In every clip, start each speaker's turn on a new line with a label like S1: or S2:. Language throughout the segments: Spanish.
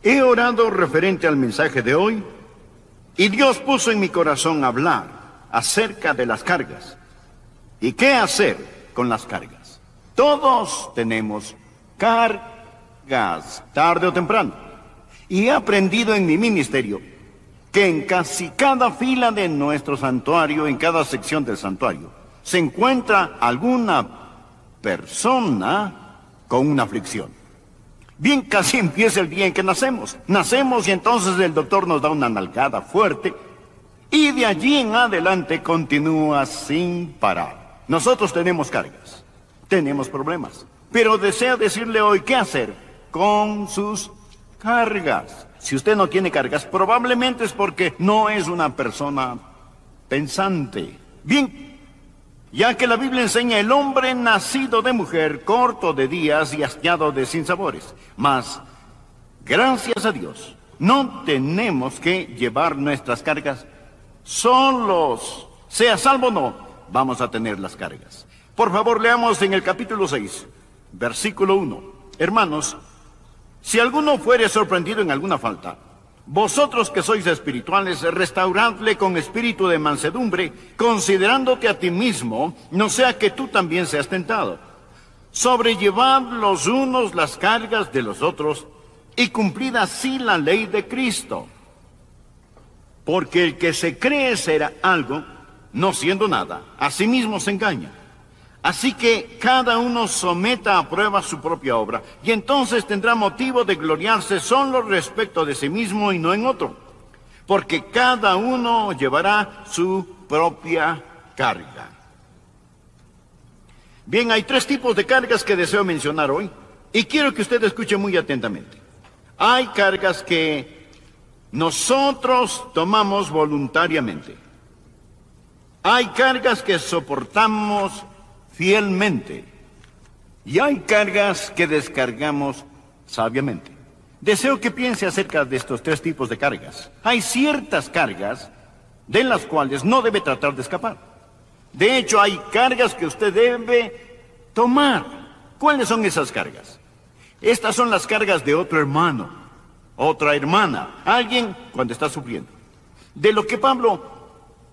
S1: He orado referente al mensaje de hoy y Dios puso en mi corazón hablar acerca de las cargas. ¿Y qué hacer con las cargas? Todos tenemos cargas, tarde o temprano. Y he aprendido en mi ministerio que en casi cada fila de nuestro santuario, en cada sección del santuario, se encuentra alguna persona con una aflicción. Bien, casi empieza el día en que nacemos. Nacemos y entonces el doctor nos da una nalgada fuerte y de allí en adelante continúa sin parar. Nosotros tenemos cargas, tenemos problemas, pero deseo decirle hoy qué hacer con sus cargas. Si usted no tiene cargas, probablemente es porque no es una persona pensante. Bien, ya que la Biblia enseña el hombre nacido de mujer, corto de días y hastiado de sinsabores. Mas, gracias a Dios, no tenemos que llevar nuestras cargas solos. Sea salvo o no, vamos a tener las cargas. Por favor, leamos en el capítulo 6, versículo 1. Hermanos, si alguno fuere sorprendido en alguna falta, vosotros que sois espirituales, restauradle con espíritu de mansedumbre, considerándote a ti mismo, no sea que tú también seas tentado. Sobrellevad los unos las cargas de los otros, y cumplid así la ley de Cristo. Porque el que se cree ser algo, no siendo nada, a sí mismo se engaña. Así que cada uno someta a prueba su propia obra, y entonces tendrá motivo de gloriarse solo respecto de sí mismo y no en otro, porque cada uno llevará su propia carga. Bien, hay tres tipos de cargas que deseo mencionar hoy, y quiero que usted escuche muy atentamente. Hay cargas que nosotros tomamos voluntariamente. Hay cargas que soportamos fielmente, y hay cargas que descargamos sabiamente. Deseo que piense acerca de estos tres tipos de cargas. Hay ciertas cargas de las cuales no debe tratar de escapar. De hecho, hay cargas que usted debe tomar. ¿Cuáles son esas cargas? Estas son las cargas de otro hermano, otra hermana, alguien cuando está sufriendo. De lo que Pablo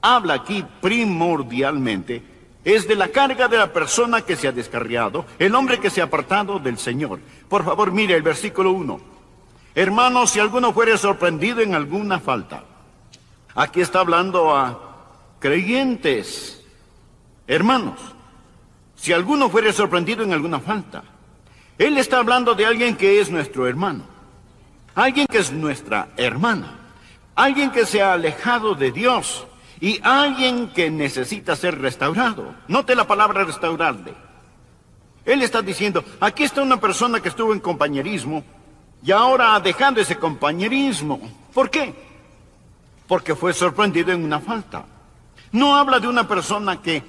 S1: habla aquí primordialmente es de la carga de la persona que se ha descarriado, el hombre que se ha apartado del Señor. Por favor, mire el versículo 1. Hermanos, si alguno fuere sorprendido en alguna falta. Aquí está hablando a creyentes. Hermanos, si alguno fuere sorprendido en alguna falta. Él está hablando de alguien que es nuestro hermano. Alguien que es nuestra hermana. Alguien que se ha alejado de Dios. Y alguien que necesita ser restaurado. Note la palabra restaurarle. Él está diciendo, aquí está una persona que estuvo en compañerismo y ahora ha dejado ese compañerismo. ¿Por qué? Porque fue sorprendido en una falta. No habla de una persona que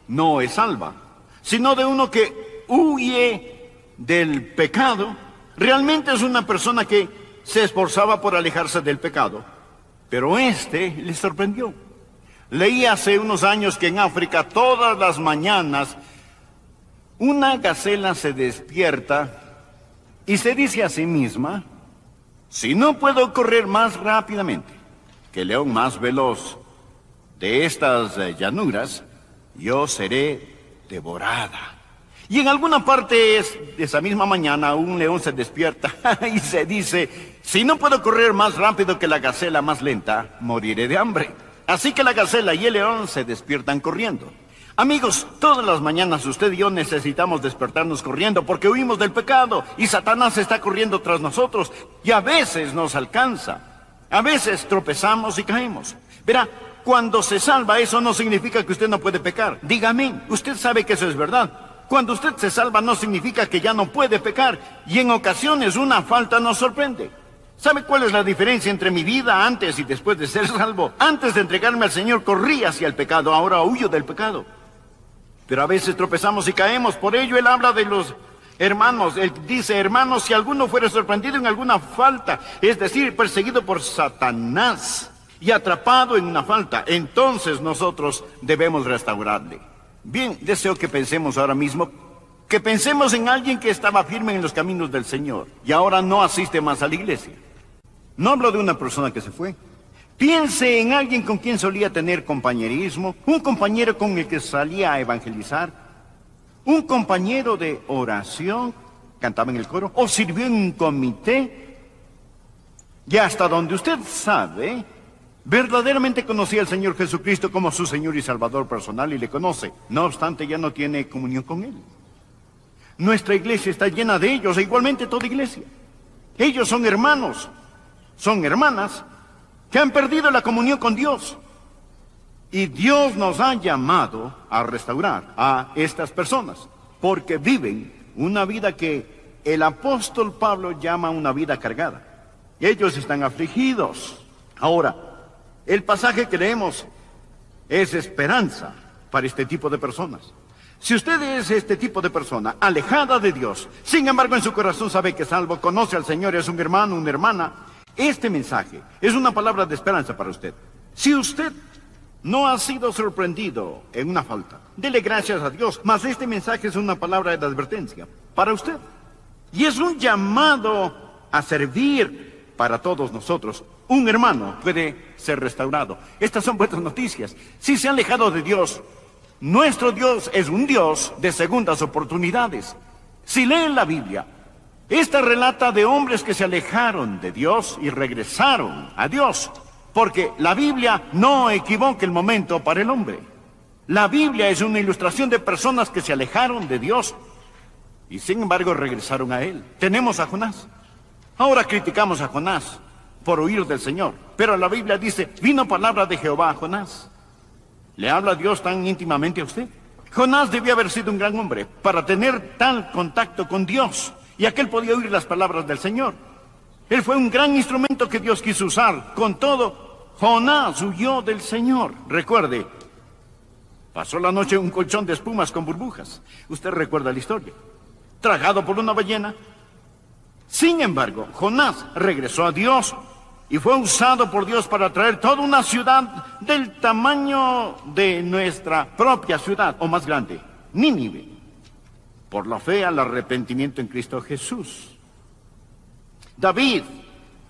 S1: no es salva, sino de uno que huye del pecado. Realmente es una persona que se esforzaba por alejarse del pecado, pero le sorprendió. Leí hace unos años que en África todas las mañanas una gacela se despierta y se dice a sí misma, si no puedo correr más rápidamente que el león más veloz de estas llanuras, yo seré devorada. Y en alguna parte de esa misma mañana un león se despierta y se dice, si no puedo correr más rápido que la gacela más lenta, moriré de hambre. Así que la gacela y el león se despiertan corriendo. Amigos, todas las mañanas usted y yo necesitamos despertarnos corriendo porque huimos del pecado y Satanás está corriendo tras nosotros y a veces nos alcanza. A veces tropezamos y caemos. Verá, cuando se salva eso no significa que usted no puede pecar. Dígame, usted sabe que eso es verdad. Cuando usted se salva no significa que ya no puede pecar y en ocasiones una falta nos sorprende. ¿Sabe cuál es la diferencia entre mi vida antes y después de ser salvo? Antes de entregarme al Señor corrí hacia el pecado, ahora huyo del pecado. Pero a veces tropezamos y caemos, por ello Él habla de los hermanos. Él dice, hermanos, si alguno fuere sorprendido en alguna falta, es decir, perseguido por Satanás y atrapado en una falta, entonces nosotros debemos restaurarle. Bien, deseo que pensemos ahora mismo, que pensemos en alguien que estaba firme en los caminos del Señor y ahora no asiste más a la iglesia. No hablo de una persona que se fue. Piense en alguien con quien solía tener compañerismo, un compañero con el que salía a evangelizar, un compañero de oración, cantaba en el coro, o sirvió en un comité. Y hasta donde usted sabe, verdaderamente conocía al Señor Jesucristo como su Señor y Salvador personal y le conoce. No obstante, ya no tiene comunión con Él. Nuestra iglesia está llena de ellos, e igualmente toda iglesia. Ellos son hermanos, son hermanas, que han perdido la comunión con Dios. Y Dios nos ha llamado a restaurar a estas personas, porque viven una vida que el apóstol Pablo llama una vida cargada. Ellos están afligidos. Ahora, el pasaje que leemos es esperanza para este tipo de personas. Si usted es este tipo de persona, alejada de Dios, sin embargo en su corazón sabe que es salvo, conoce al Señor, es un hermano, una hermana, este mensaje es una palabra de esperanza para usted. Si usted no ha sido sorprendido en una falta, dele gracias a Dios, mas este mensaje es una palabra de advertencia para usted. Y es un llamado a servir para todos nosotros. Un hermano puede ser restaurado. Estas son buenas noticias. Si se ha alejado de Dios, nuestro Dios es un Dios de segundas oportunidades. Si leen la Biblia, esta relata de hombres que se alejaron de Dios y regresaron a Dios, porque la Biblia no equivoca el momento para el hombre. La Biblia es una ilustración de personas que se alejaron de Dios y sin embargo regresaron a Él. Tenemos a Jonás. Ahora criticamos a Jonás por huir del Señor, pero la Biblia dice, vino palabra de Jehová a Jonás. ¿Le habla Dios tan íntimamente a usted? Jonás debió haber sido un gran hombre para tener tal contacto con Dios, y aquel podía oír las palabras del Señor. Él fue un gran instrumento que Dios quiso usar. Con todo, Jonás huyó del Señor. Recuerde, pasó la noche en un colchón de espumas con burbujas. Usted recuerda la historia. Tragado por una ballena. Sin embargo, Jonás regresó a Dios y fue usado por Dios para traer toda una ciudad del tamaño de nuestra propia ciudad, o más grande, Nínive, por la fe al arrepentimiento en Cristo Jesús. David,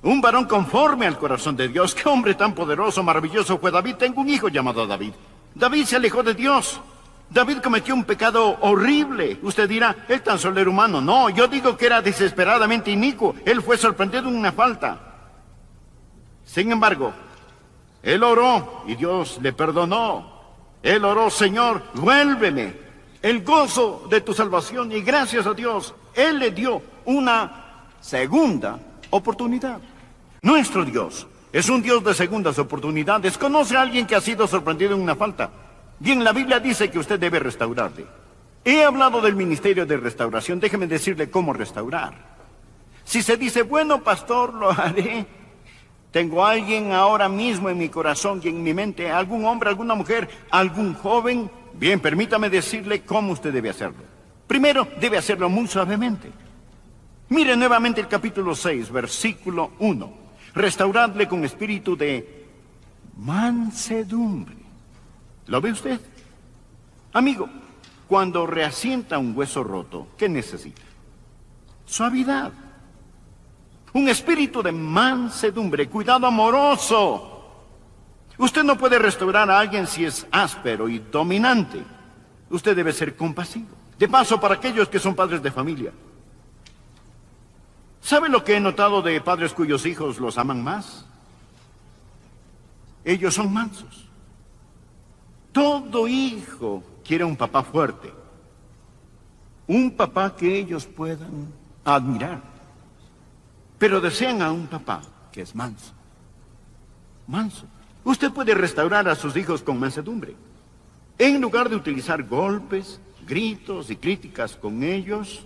S1: un varón conforme al corazón de Dios. ¡Qué hombre tan poderoso, maravilloso fue David! Tengo un hijo llamado David. David se alejó de Dios. David cometió un pecado horrible. Usted dirá, él tan solo era humano. No, yo digo que era desesperadamente inicuo. Él fue sorprendido en una falta. Sin embargo, él oró y Dios le perdonó. Él oró, Señor, vuélveme el gozo de tu salvación, y gracias a Dios, Él le dio una segunda oportunidad. Nuestro Dios es un Dios de segundas oportunidades. ¿Conoce a alguien que ha sido sorprendido en una falta? Bien, la Biblia dice que usted debe restaurarle. He hablado del ministerio de restauración, déjeme decirle cómo restaurar. Si se dice, bueno, pastor, lo haré. Tengo a alguien ahora mismo en mi corazón y en mi mente, algún hombre, alguna mujer, algún joven. Bien, permítame decirle cómo usted debe hacerlo. Primero, debe hacerlo muy suavemente. Mire nuevamente el capítulo 6, versículo 1. Restauradle con espíritu de mansedumbre. ¿Lo ve usted? Amigo, cuando reasienta un hueso roto, ¿qué necesita? Suavidad. Un espíritu de mansedumbre, cuidado amoroso. Usted no puede restaurar a alguien si es áspero y dominante. Usted debe ser compasivo. De paso, para aquellos que son padres de familia, ¿sabe lo que he notado de padres cuyos hijos los aman más? Ellos son mansos. Todo hijo quiere un papá fuerte, un papá que ellos puedan admirar, pero desean a un papá que es manso. Manso. Usted puede restaurar a sus hijos con mansedumbre. En lugar de utilizar golpes, gritos y críticas con ellos,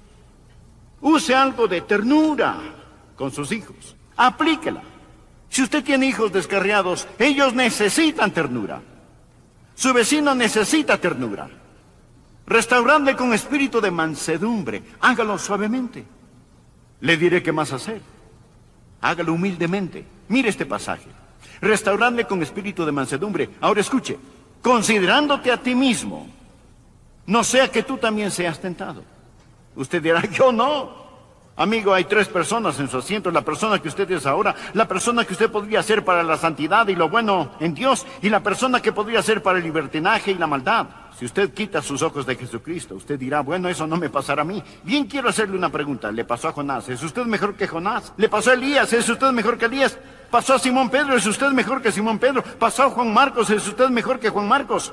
S1: use algo de ternura con sus hijos. Aplíquela. Si usted tiene hijos descarriados, ellos necesitan ternura. Su vecino necesita ternura. Restauradle con espíritu de mansedumbre. Hágalo suavemente. Le diré qué más hacer. Hágalo humildemente. Mire este pasaje. Restauradle con espíritu de mansedumbre. Ahora escuche. Considerándote a ti mismo, no sea que tú también seas tentado. Usted dirá, yo no. Amigo, hay 3 personas en su asiento: la persona que usted es ahora, la persona que usted podría ser para la santidad y lo bueno en Dios, y la persona que podría ser para el libertinaje y la maldad. Si usted quita sus ojos de Jesucristo, usted dirá: bueno, eso no me pasará a mí. Bien, quiero hacerle una pregunta. ¿Le pasó a Jonás? ¿Es usted mejor que Jonás? ¿Le pasó a Elías? ¿Es usted mejor que Elías? ¿Pasó a Simón Pedro? ¿Es usted mejor que Simón Pedro? ¿Pasó a Juan Marcos? ¿Es usted mejor que Juan Marcos?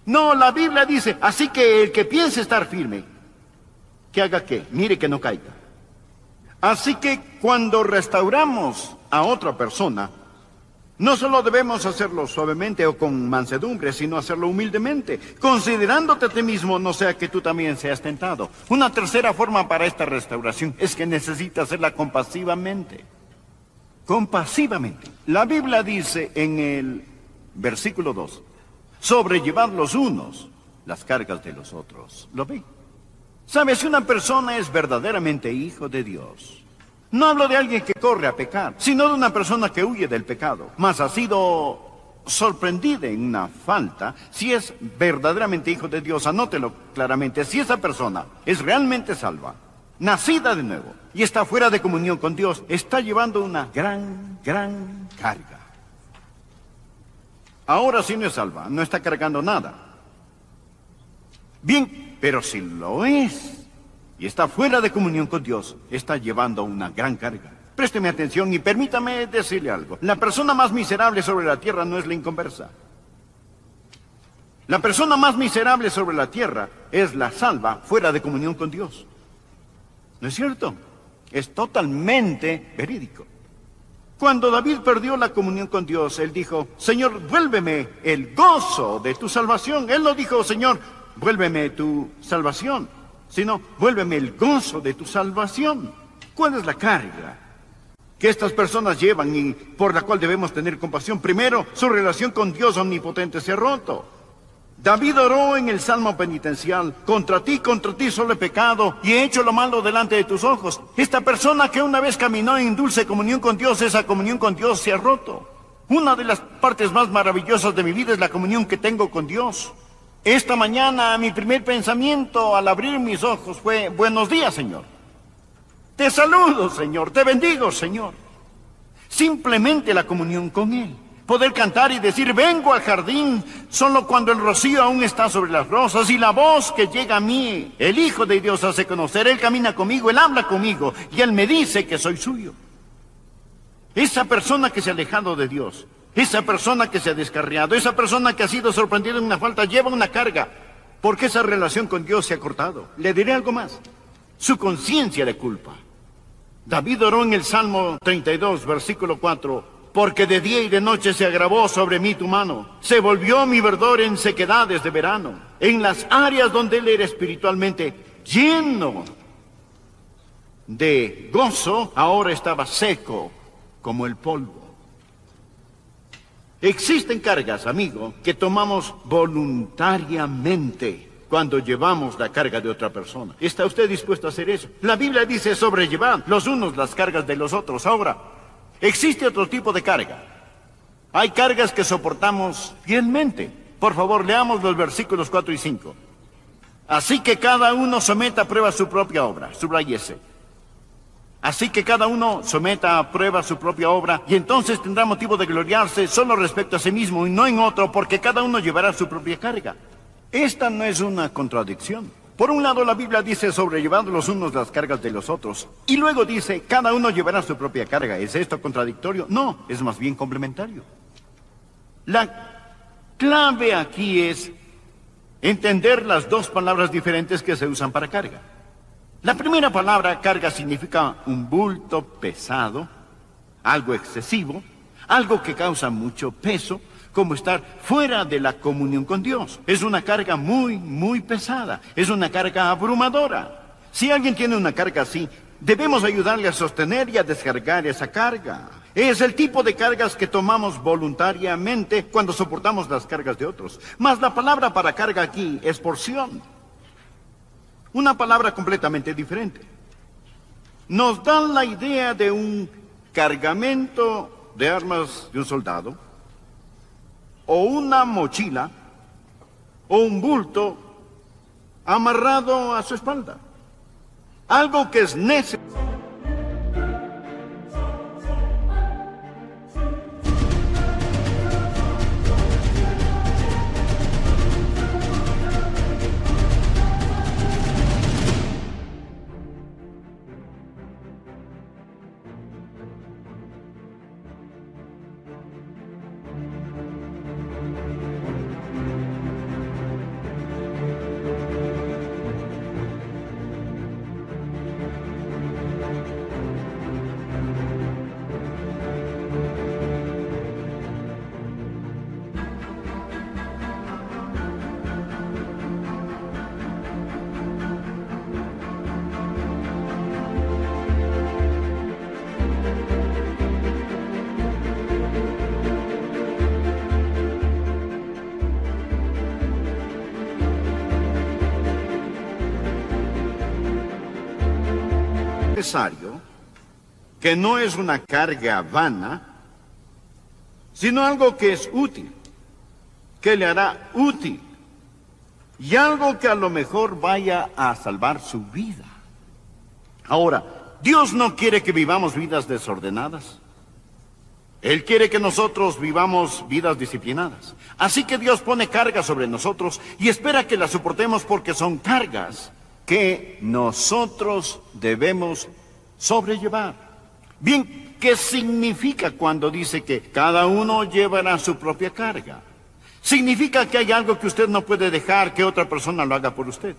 S1: No, la Biblia dice: así que el que piense estar firme, ¿que haga qué? Mire que no caiga. Así que cuando restauramos a otra persona, no solo debemos hacerlo suavemente o con mansedumbre, sino hacerlo humildemente, considerándote a ti mismo, no sea que tú también seas tentado. Una tercera forma para esta restauración es que necesitas hacerla compasivamente. Compasivamente. La Biblia dice en el versículo 2, sobrellevad los unos las cargas de los otros. ¿Lo ve? ¿Sabe? Si una persona es verdaderamente hijo de Dios, no hablo de alguien que corre a pecar, sino de una persona que huye del pecado, mas ha sido sorprendida en una falta. Si es verdaderamente hijo de Dios, anótelo claramente: si esa persona es realmente salva, nacida de nuevo, y está fuera de comunión con Dios, está llevando una gran carga. Ahora, si no es salva, no está cargando nada. Bien, pero si lo es y está fuera de comunión con Dios, está llevando una gran carga. Présteme atención y permítame decirle algo. La persona más miserable sobre la tierra no es la inconversa. La persona más miserable sobre la tierra es la salva fuera de comunión con Dios. ¿No es cierto? Es totalmente verídico. Cuando David perdió la comunión con Dios, él dijo: Señor, vuélveme el gozo de tu salvación. Él no dijo: Señor, vuélveme tu salvación, sino vuélveme el gozo de tu salvación. ¿Cuál es la carga que estas personas llevan y por la cual debemos tener compasión? Primero, su relación con Dios omnipotente se ha roto. David oró en el Salmo penitencial: contra ti solo he pecado y he hecho lo malo delante de tus ojos. Esta persona que una vez caminó en dulce comunión con Dios, esa comunión con Dios se ha roto. Una de las partes más maravillosas de mi vida es la comunión que tengo con Dios. Esta mañana mi primer pensamiento al abrir mis ojos fue: buenos días, Señor. Te saludo, Señor. Te bendigo, Señor. Simplemente la comunión con Él. Poder cantar y decir: vengo al jardín solo cuando el rocío aún está sobre las rosas, y la voz que llega a mí, el Hijo de Dios hace conocer. Él camina conmigo, Él habla conmigo y Él me dice que soy suyo. Esa persona que se ha alejado de Dios, esa persona que se ha descarriado, esa persona que ha sido sorprendida en una falta, lleva una carga, porque esa relación con Dios se ha cortado. Le diré algo más: su conciencia de culpa. David oró en el Salmo 32, versículo 4: porque de día y de noche se agravó sobre mí tu mano, se volvió mi verdor en sequedades de verano. En las áreas donde él era espiritualmente lleno de gozo, ahora estaba seco como el polvo. Existen cargas, amigo, que tomamos voluntariamente cuando llevamos la carga de otra persona. ¿Está usted dispuesto a hacer eso? La Biblia dice: sobrellevad los unos las cargas de los otros. Ahora, existe otro tipo de carga. Hay cargas que soportamos fielmente. Por favor, leamos los versículos 4 y 5. Así que cada uno someta a prueba su propia obra. Subrayese. Así que cada uno someta a prueba su propia obra, y entonces tendrá motivo de gloriarse solo respecto a sí mismo y no en otro, porque cada uno llevará su propia carga. Esta no es una contradicción. Por un lado, la Biblia dice: sobrellevad los unos las cargas de los otros, y luego dice: cada uno llevará su propia carga. ¿Es esto contradictorio? No, es más bien complementario. La clave aquí es entender las dos palabras diferentes que se usan para carga. La primera palabra, carga, significa un bulto pesado, algo excesivo, algo que causa mucho peso, como estar fuera de la comunión con Dios. Es una carga muy pesada, es una carga abrumadora. Si alguien tiene una carga así, debemos ayudarle a sostener y a descargar esa carga. Es el tipo de cargas que tomamos voluntariamente cuando soportamos las cargas de otros. Mas la palabra para carga aquí es porción. Una palabra completamente diferente. Nos dan la idea de un cargamento de armas de un soldado, o una mochila, o un bulto amarrado a su espalda. algo que es necesario. Que no es una carga vana, sino algo que es útil, que le hará útil, y algo que a lo mejor vaya a salvar su vida. Ahora, Dios no quiere que vivamos vidas desordenadas. Él quiere que nosotros vivamos vidas disciplinadas. Así que Dios pone cargas sobre nosotros y espera que las soportemos porque son cargas que nosotros debemos sobrellevar. Bien, ¿qué significa cuando dice que cada uno llevará su propia carga? Significa que hay algo que usted no puede dejar que otra persona lo haga por usted.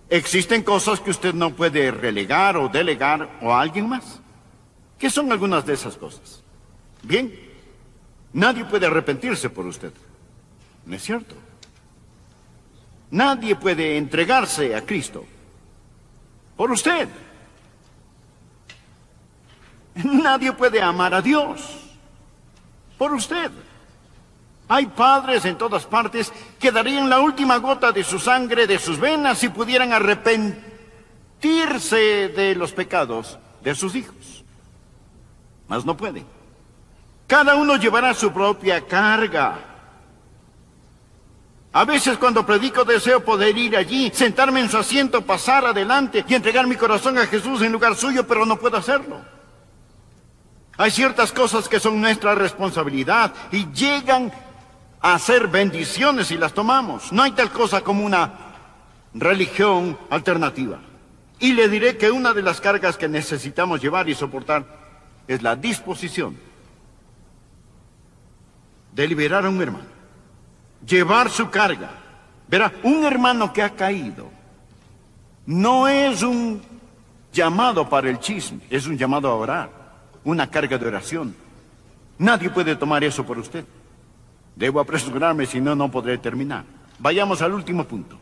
S1: Existen cosas que usted no puede relegar o delegar a alguien más. ¿Qué son algunas de esas cosas? Bien, nadie puede arrepentirse por usted. ¿No es cierto? Nadie puede entregarse a Cristo por usted. Nadie puede amar a Dios por usted. Hay padres en todas partes que darían la última gota de su sangre, de sus venas, si pudieran arrepentirse de los pecados de sus hijos. Mas no pueden. Cada uno llevará su propia carga. A veces cuando predico deseo poder ir allí, sentarme en su asiento, pasar adelante y entregar mi corazón a Jesús en lugar suyo, pero no puedo hacerlo. Hay ciertas cosas que son nuestra responsabilidad y llegan a ser bendiciones si las tomamos. No hay tal cosa como una religión alternativa. Y le diré que una de las cargas que necesitamos llevar y soportar es la disposición de liberar a un hermano. Llevar su carga. Verá, un hermano que ha caído no es un llamado para el chisme, es un llamado a orar. Una carga de oración. Nadie puede tomar eso por usted. Debo apresurarme, si no, no podré terminar. Vayamos al último punto.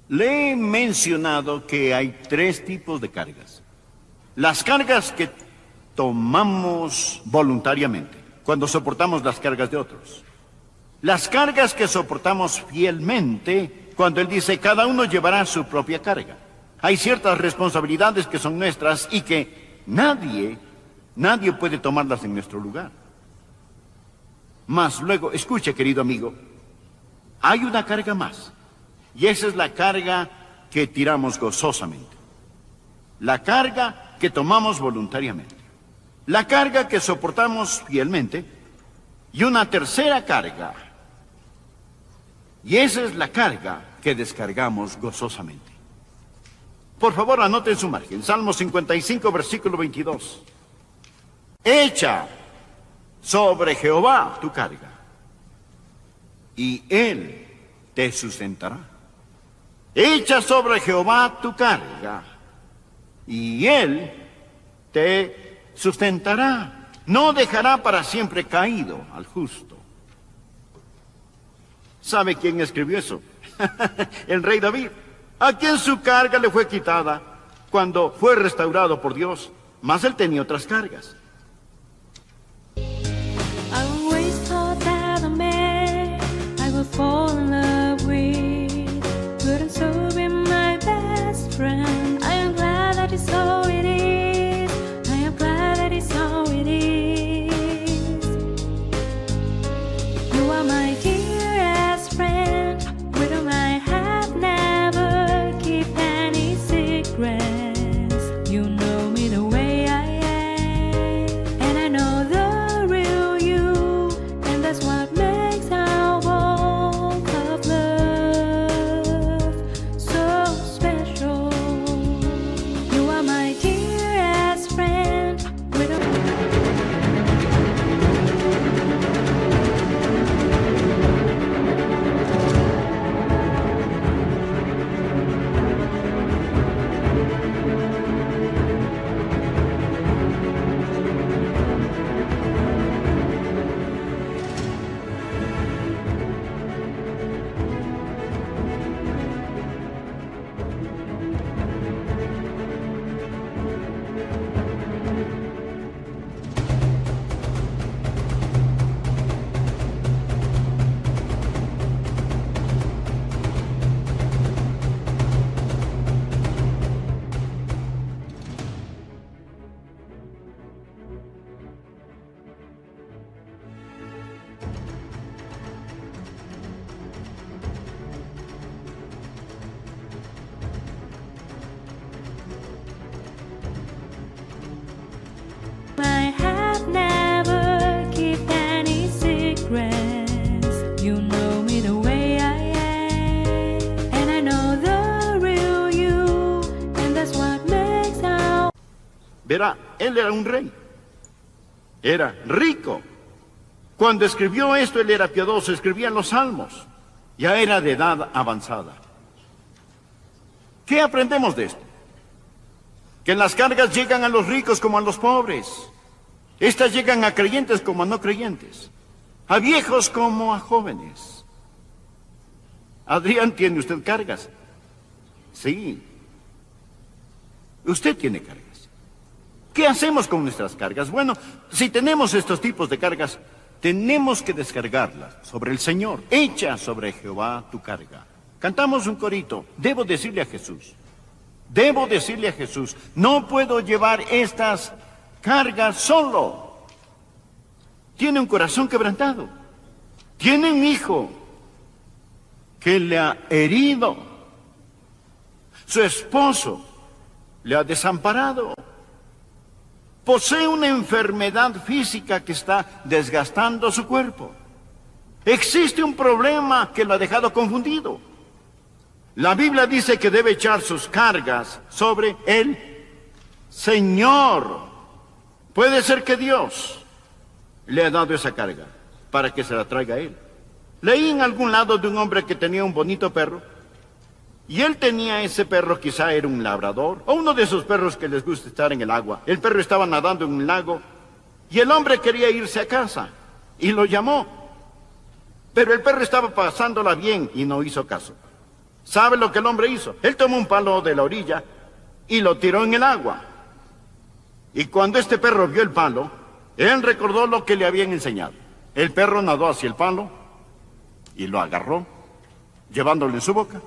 S1: Le he mencionado que hay 3 tipos de cargas. Las cargas que tomamos voluntariamente, cuando soportamos las cargas de otros. Las cargas que soportamos fielmente, cuando Él dice, cada uno llevará su propia carga. Hay ciertas responsabilidades que son nuestras y que nadie puede tomarlas en nuestro lugar. Mas luego, escuche, querido amigo, hay una carga más. Y esa es la carga que tiramos gozosamente. La carga que tomamos voluntariamente. La carga que soportamos fielmente. Y una tercera carga. Y esa es la carga que descargamos gozosamente. Por favor, anote en su margen. Salmo 55, versículo 22. Echa sobre Jehová tu carga, y Él te sustentará. Echa sobre Jehová tu carga, y Él te sustentará. No dejará para siempre caído al justo. ¿Sabe quién escribió eso? El rey David, a quien su carga le fue quitada cuando fue restaurado por Dios, mas él tenía otras cargas.
S2: Fall in love with, couldn't so be my best friend. I am glad that it's so it is. I am glad that it's so it is. You are my dearest friend, with whom I have never kept any secret.
S1: Verá, él era un rey. Era rico. Cuando escribió esto, él era piadoso, escribía los salmos. Ya era de edad avanzada. ¿Qué aprendemos de esto? Que las cargas llegan a los ricos como a los pobres. Estas llegan a creyentes como a no creyentes. A viejos como a jóvenes. Adrián, ¿tiene usted cargas? Sí. Usted tiene cargas. ¿Qué hacemos con nuestras cargas? Bueno, si tenemos estos tipos de cargas, tenemos que descargarlas sobre el Señor. Echa sobre Jehová tu carga. Cantamos un corito. Debo decirle a Jesús. Debo decirle a Jesús, no puedo llevar estas cargas solo. Tiene un corazón quebrantado. Tiene un hijo que le ha herido. Su esposo le ha desamparado. Posee una enfermedad física que está desgastando su cuerpo. Existe un problema que lo ha dejado confundido. La Biblia dice que debe echar sus cargas sobre el Señor. Puede ser que Dios le ha dado esa carga para que se la traiga a él. Leí en algún lado de un hombre que tenía un bonito perro. Y él tenía ese perro, quizá era un labrador, o uno de esos perros que les gusta estar en el agua. El perro estaba nadando en un lago, y el hombre quería irse a casa, y lo llamó. Pero el perro estaba pasándola bien, y no hizo caso. ¿Sabe lo que el hombre hizo? Él tomó un palo de la orilla, y lo tiró en el agua. Y cuando este perro vio el palo, él recordó lo que le habían enseñado. El perro nadó hacia el palo, y lo agarró, llevándolo en su boca.